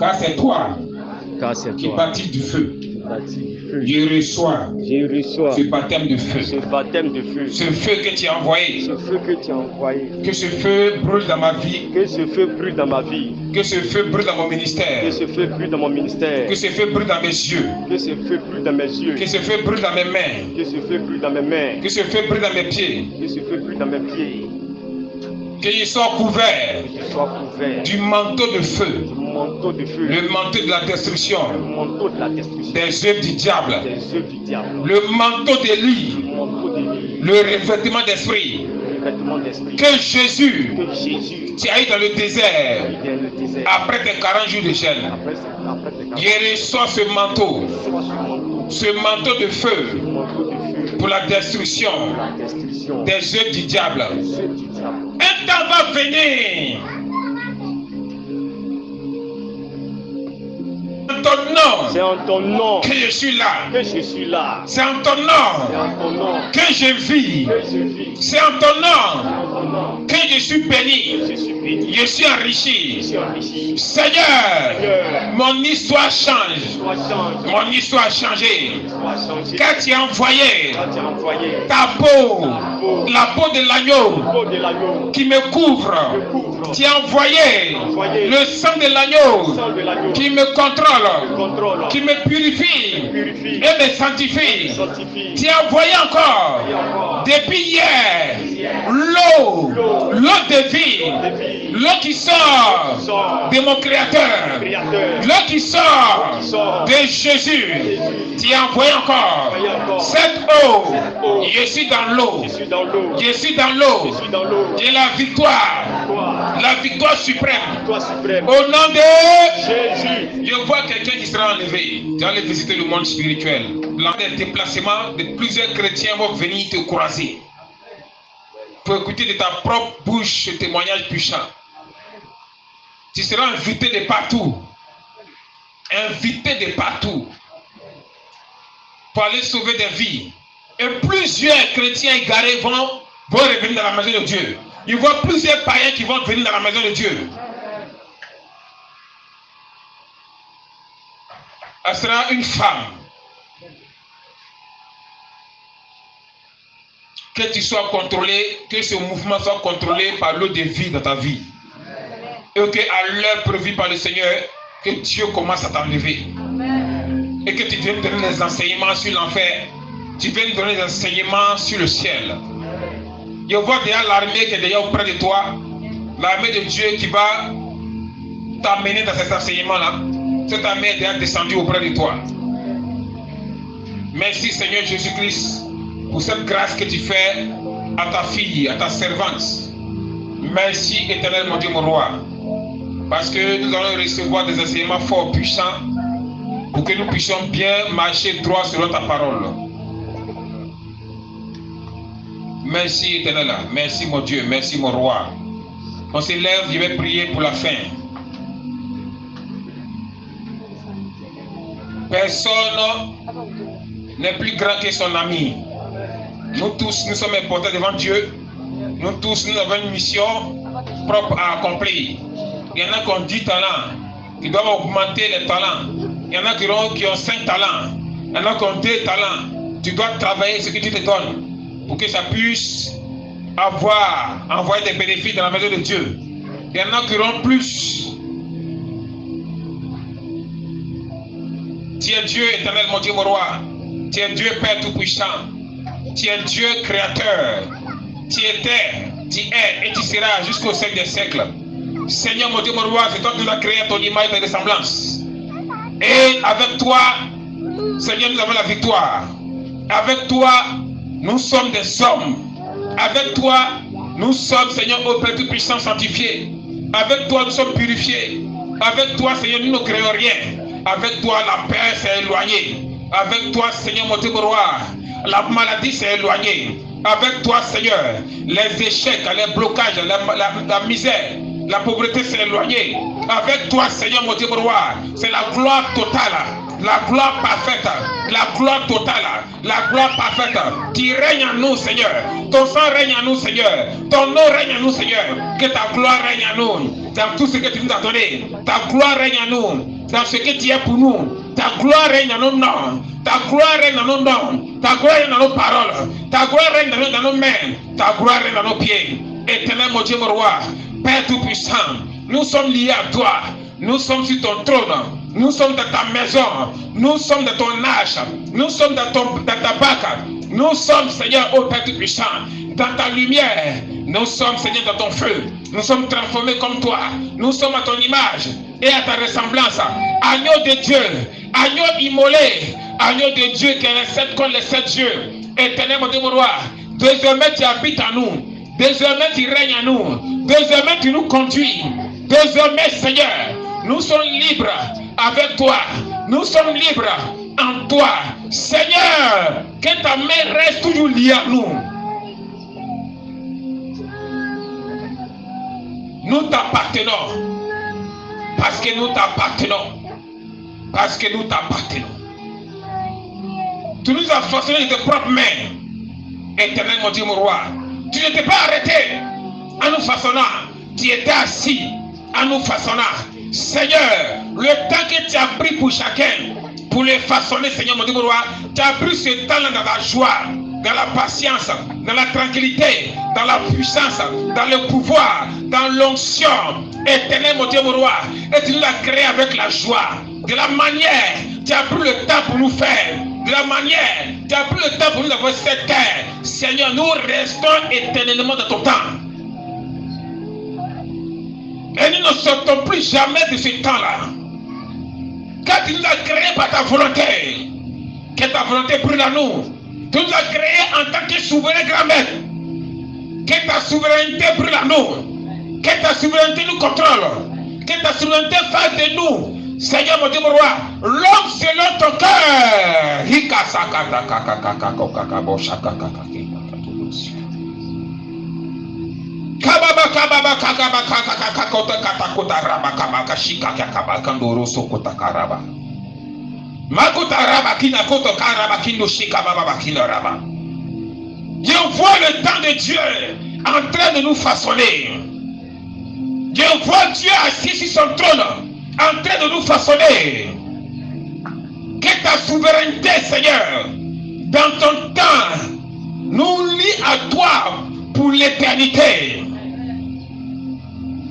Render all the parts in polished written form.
Car c'est toi qui bâtis du feu. Je reçois ce baptême de feu. Ce feu que tu as envoyé. Que ce feu brûle dans ma vie. Que ce feu brûle dans mon ministère. Que ce feu brûle dans mes yeux. Que ce feu brûle dans mes mains. Que ce feu brûle dans mes pieds. Que je sois couvert du manteau de feu. Le manteau de la destruction. Des œuvres du diable. Le manteau d'Élie. Le revêtement d'esprit. Que Jésus, tu as eu dans le désert après tes 40 jours de jeûne. Il reçoit ce manteau de feu pour la destruction des œuvres du diable. Un temps va venir. C'est en ton nom que je suis là. C'est en ton nom que je vis. C'est en ton nom que je suis béni. Je suis enrichi. Seigneur, mon histoire change. Mon histoire a changé. Quand tu as envoyé ta peau, la peau de l'agneau qui me couvre, tu as envoyé le sang de l'agneau qui me contrôle, qui me purifie et me sanctifie. Tu as envoyé encore depuis hier l'eau de vie, l'eau qui sort de mon Créateur, l'eau qui sort de Jésus. Tu as envoyé encore cette eau. Je suis dans l'eau. Je suis dans l'eau. J'ai la victoire. La victoire suprême. Au nom de Jésus. Je vois quelqu'un qui sera enlevé. Tu vas aller visiter le monde spirituel. Lors des déplacements, de plusieurs chrétiens vont venir te croiser. Pour écouter de ta propre bouche ce témoignage puissant. Tu seras invité de partout. Invité de partout. Pour aller sauver des vies. Et plusieurs chrétiens égarés vont revenir dans la maison de Dieu. Il voit plusieurs païens qui vont venir dans la maison de Dieu. Elle sera une femme. Que tu sois contrôlé, que ce mouvement soit contrôlé par l'eau de vie dans ta vie. Et qu'à l'heure prévue par le Seigneur, que Dieu commence à t'enlever. Et que tu viennes donner des enseignements sur l'enfer. Tu viennes donner des enseignements sur le ciel. Je vois déjà l'armée qui est déjà auprès de toi. L'armée de Dieu qui va t'amener dans ces enseignements-là. Cette armée est déjà descendue auprès de toi. Merci Seigneur Jésus-Christ pour cette grâce que tu fais à ta fille, à ta servante. Merci éternel mon Dieu, mon roi. Parce que nous allons recevoir des enseignements forts, puissants, pour que nous puissions bien marcher droit selon ta parole. Merci éternel, merci mon Dieu, merci mon roi. On s'élève, je vais prier pour la fin. Personne n'est plus grand que son ami. Nous tous, nous sommes importants devant Dieu. Nous tous, nous avons une mission propre à accomplir. Il y en a qui ont 10 talents, qui doivent augmenter les talents. Il y en a qui ont 5 talents. Il y en a qui ont 2 talents. Tu dois travailler ce que tu te donnes pour que ça puisse envoyer des bénéfices dans la maison de Dieu. Il y en a qui auront plus. Tu es Dieu éternel, mon Dieu, mon roi. Tu es Dieu Père Tout-Puissant. Tu es Dieu Créateur. Tu étais, tu es et tu seras jusqu'au siècle des siècles. Seigneur, mon Dieu, mon roi, c'est toi qui nous as créé à ton image et ressemblance. Et avec toi, Seigneur, nous avons la victoire. Avec toi, nous sommes des hommes. Avec toi, nous sommes, Seigneur, au Père Tout-Puissant sanctifié. Avec toi, nous sommes purifiés. Avec toi, Seigneur, nous ne créons rien. Avec toi, la paix s'est éloignée. Avec toi, Seigneur, mon Dieu, mon roi, la maladie s'est éloignée. Avec toi, Seigneur, les échecs, les blocages, la misère, la pauvreté s'est éloignée. Avec toi, Seigneur, mon Dieu, mon roi, c'est la gloire totale, la gloire parfaite, la gloire totale, la gloire parfaite. Tu règnes en nous, Seigneur. Ton sang règne en nous, Seigneur. Ton nom règne en nous, Seigneur. Que ta gloire règne en nous. dans tout ce que tu nous as donné. Ta gloire règne en nous, dans ce que tu es pour nous. Ta gloire règne dans nos noms, ta gloire règne dans nos noms, ta gloire règne dans nos paroles, ta gloire règne dans nos mains, ta gloire règne dans nos pieds. Éternel mon Dieu, mon roi, Père Tout-Puissant, nous sommes liés à toi, nous sommes sur ton trône, nous sommes dans ta maison, nous sommes dans ton âge, nous sommes dans ta barque, nous sommes, Seigneur, ô Père Tout-Puissant, dans ta lumière, nous sommes, Seigneur, dans ton feu, nous sommes transformés comme toi, nous sommes à ton image et à ta ressemblance. Agneau de Dieu, agneau immolé, agneau de Dieu qui est les 7 contre les 7 dieux. Éternel mon Dieu, mon roi, désormais tu habites en nous, désormais tu règnes en nous, désormais tu nous conduis, désormais, Seigneur, nous sommes libres avec toi, nous sommes libres en toi. Seigneur, que ta main reste toujours liée à nous. Nous t'appartenons, parce que nous t'appartenons, parce que nous t'appartenons. Tu nous as façonné de tes propres mains. Éternel mon Dieu, mon roi, tu ne t'es pas arrêté en nous façonnant, tu étais assis en nous façonnant. Seigneur, le temps que tu as pris pour chacun, pour les façonner, Seigneur mon Dieu, mon roi, tu as pris ce temps-là dans la joie, dans la patience, dans la tranquillité, dans la puissance, dans le pouvoir, dans l'onction. Éternel mon Dieu, mon roi, et tu nous as créé avec la joie. De la manière, tu as pris le temps pour nous faire. De la manière, tu as pris le temps pour nous avoir cette terre. Seigneur, nous restons éternellement dans ton temps. Et nous ne sortons plus jamais de ce temps-là. Car tu nous as créés par ta volonté. Que ta volonté brûle en nous. Tu nous as créés en tant que souverain grand maître. Que ta souveraineté brûle en nous. Que ta souveraineté nous contrôle. Que ta souveraineté fasse de nous, Seigneur mon Dieu, mon roi, l'homme selon ton cœur. Je vois le temps de Dieu en train de nous façonner. Je vois Dieu assis sur son trône en train de nous façonner. Que ta souveraineté, Seigneur, dans ton temps, nous lie à toi pour l'éternité.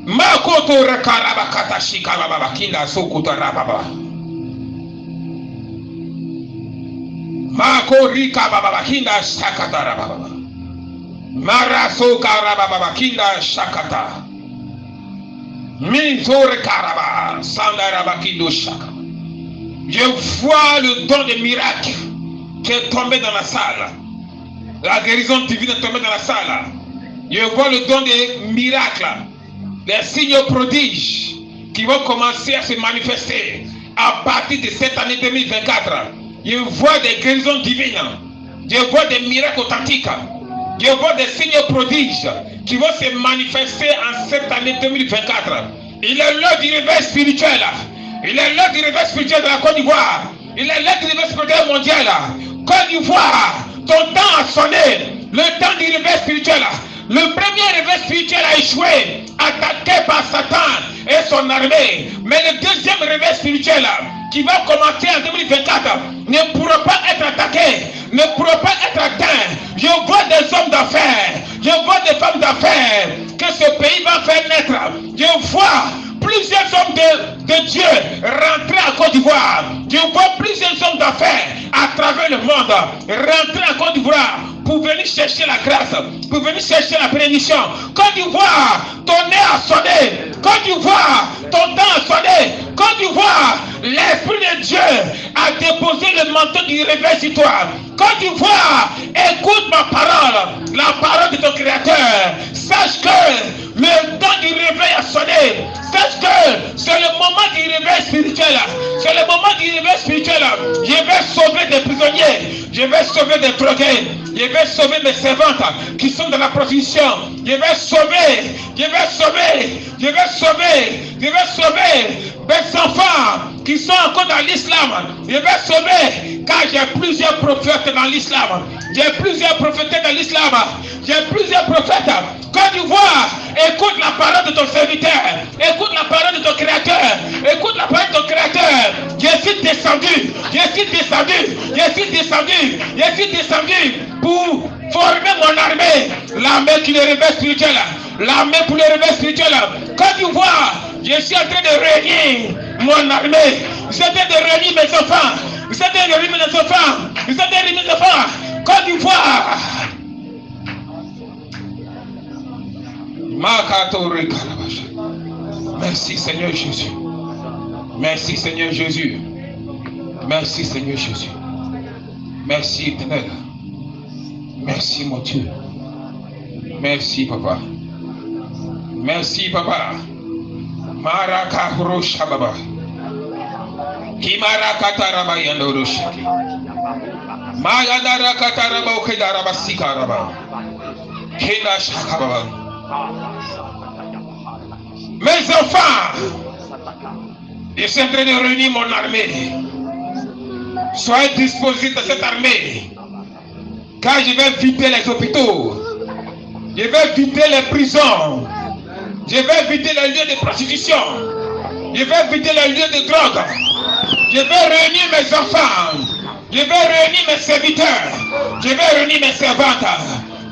Makoto rekarabakata shikarababa kinda sokuta rababa. Makorika baba kinda shakata rababa. Marasoka rababa kinda shakata. Mizore karaba sandaraba kindo shaka. Je vois le don de miracle qui est tombé dans la salle. La guérison divine est tombée dans la salle. Je vois le don des miracles, des signes prodiges qui vont commencer à se manifester à partir de cette année 2024. Je vois des guérisons divines. Je vois des miracles authentiques. Je vois des signes prodiges qui vont se manifester en cette année 2024. Il est l'heure du réveil spirituel. Il est l'heure du réveil spirituel de la Côte d'Ivoire. Il est l'heure du réveil spirituel mondial. Côte d'Ivoire, ton temps a sonné. Le temps du réveil spirituel. Le premier réveil spirituel a échoué, attaqué par Satan et son armée. Mais le deuxième réveil spirituel qui va commencer en 2024 ne pourra pas être attaqué, ne pourra pas être atteint. Je vois des hommes d'affaires, je vois des femmes d'affaires que ce pays va faire naître. Je vois plusieurs hommes de Dieu rentrer en Côte d'Ivoire. Je vois plusieurs hommes d'affaires à travers le monde rentrer en Côte d'Ivoire pour venir chercher la grâce, pour venir chercher la bénédiction. Côte d'Ivoire, ton nez a sonné. Côte d'Ivoire, ton temps a sonné. Côte d'Ivoire, l'Esprit de Dieu a déposé le manteau du réveil sur toi. Côte d'Ivoire, écoute ma parole, la parole de ton Créateur. Sache que le temps du réveil a sonné. Sache que c'est le moment du réveil spirituel. C'est le moment du réveil spirituel. Je vais sauver des prisonniers. Je vais sauver des drogués. Je vais sauver mes servantes qui sont dans la prostitution. Je vais sauver. Je vais sauver. Je vais sauver. Je vais sauver mes enfants qui sont encore dans l'islam. Je vais sauver car j'ai plusieurs prophètes dans l'islam. J'ai plusieurs prophètes dans l'islam. J'ai plusieurs prophètes. Côte d'Ivoire, écoute la parole de ton serviteur. Écoute la parole de ton créateur. Écoute la parole de ton créateur. Je suis descendu pour former mon armée. L'armée qui les réveille spirituel. L'armée pour les réveils spirituels. Côte d'Ivoire, je suis en train de réunir mon armée. Je suis en train de réunir mes enfants. Côte d'Ivoire. Merci Seigneur Jésus. Merci Seigneur Jésus. Merci Seigneur Jésus. Merci Éternel. Merci mon Dieu. Merci Papa. Merci Papa. Maraka Rosha Baba. Kimaraka Taraba Yandoroshiki. Mayadara Kataraba Okedaraba Sikaraba. Kena Shakababa. Mes enfants, je suis en train de réunir mon armée. Soyez disposés de cette armée. Car je vais vider les hôpitaux. Je vais vider les prisons. Je vais vider les lieux de prostitution. Je vais vider les lieux de drogue. Je vais réunir mes enfants. Je vais réunir mes serviteurs. Je vais réunir mes servantes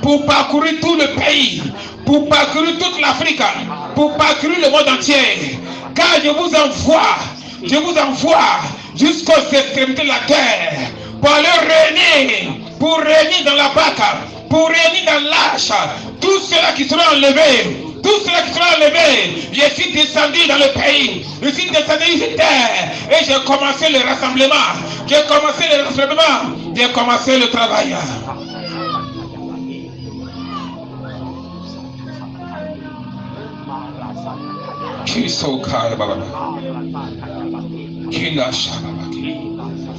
pour parcourir tout le pays, pour parcourir toute l'Afrique, pour parcourir le monde entier. Car je vous envoie jusqu'aux extrémités de la terre pour aller réunir, pour réunir dans la barque, pour réunir dans l'arche tous ceux-là qui seront enlevés. Tous ceux qui seront enlevés, je suis descendu dans le pays, je suis descendu sur terre et j'ai commencé le rassemblement, j'ai commencé le travail.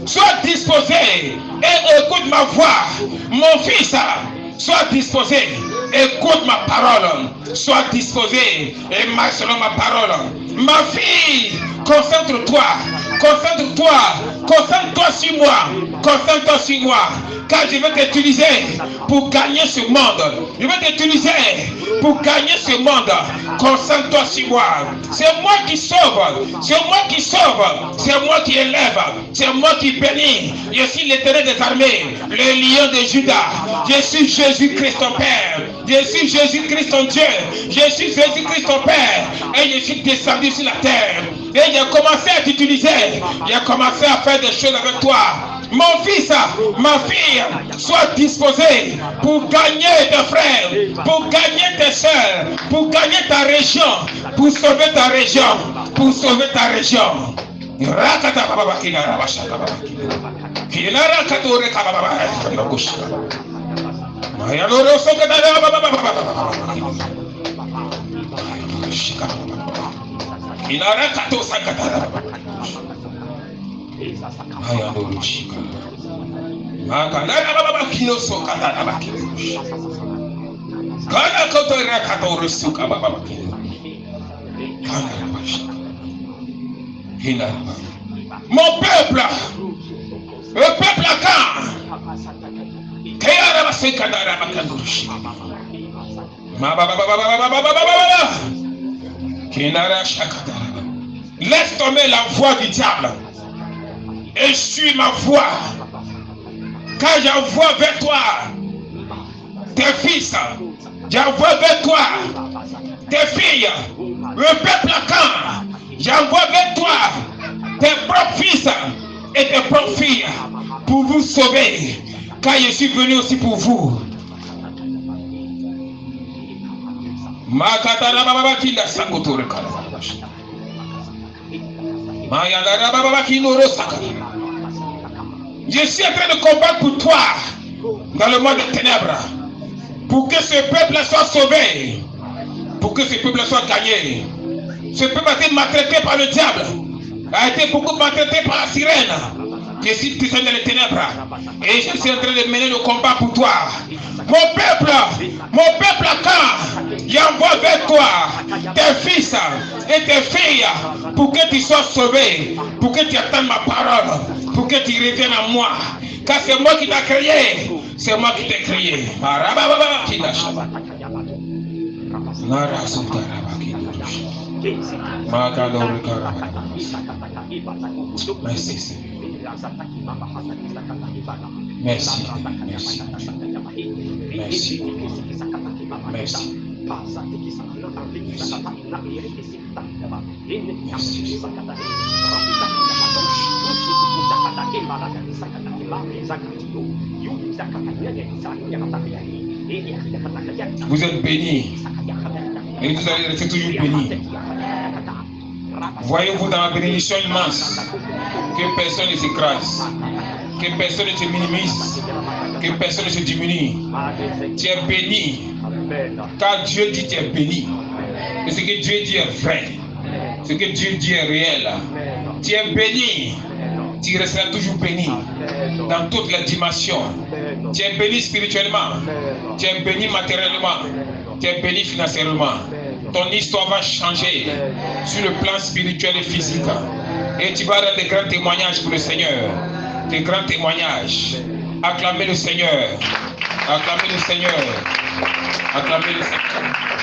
Sois disposé et écoute ma voix, mon fils. Sois disposé, écoute ma parole. Sois disposé et marche selon ma parole. Ma fille, concentre-toi sur moi. Car je vais t'utiliser pour gagner ce monde. Concentre-toi sur moi. C'est moi qui sauve. C'est moi qui élève. C'est moi qui bénis. Je suis l'Éternel des armées, le lion de Juda. Je suis Jésus-Christ ton Père. Je suis Jésus-Christ ton Dieu. Je suis Jésus-Christ ton Père. Et je suis descendu sur la terre. Et j'ai commencé à t'utiliser. J'ai commencé à faire des choses avec toi. Mon fils, ma fille, sois disposé pour gagner tes frères, pour gagner tes soeurs, pour gagner ta région, pour sauver ta région. Mon peuple, le peuple à quand? Laisse tomber la voix du diable et suis ma voix, car j'envoie vers toi tes fils, j'envoie vers toi tes filles, le peuple à quand? J'envoie vers toi tes propres fils et tes propres filles pour vous sauver, car je suis venu aussi pour vous. Je suis en train de combattre pour toi dans le monde des ténèbres, pour que ce peuple soit sauvé, pour que ce peuple soit gagné. Ce peuple a été maltraité par le diable, a été beaucoup maltraité par la sirène. Je suis descendu dans les ténèbres et je suis en train de mener le combat pour toi. Mon peuple à quand? J'envoie vers toi tes fils et tes filles pour que tu sois sauvé, pour que tu attendes ma parole, pour que tu reviennes à moi. Car c'est moi qui t'ai créé, C'est moi qui t'ai crié. Merci, Seigneur. Merci, merci. Merci. Merci. Vous êtes bénis. Et vous allez rester toujours bénis. Voyez-vous dans la bénédiction immense que personne ne s'écrase, que personne ne se minimise, que personne ne se diminue. Tu es béni, car Dieu dit tu es béni. Et ce que Dieu dit est vrai. Ce que Dieu dit est réel. Tu es béni. Tu resteras toujours béni dans toutes les dimensions. Tu es béni spirituellement. Tu es béni matériellement. Tu es béni financièrement. Ton histoire va changer sur le plan spirituel et physique. Et tu vas rendre des grands témoignages pour le Seigneur. Des grands témoignages. Acclamez le Seigneur. Acclamez le Seigneur. Acclamez le Seigneur.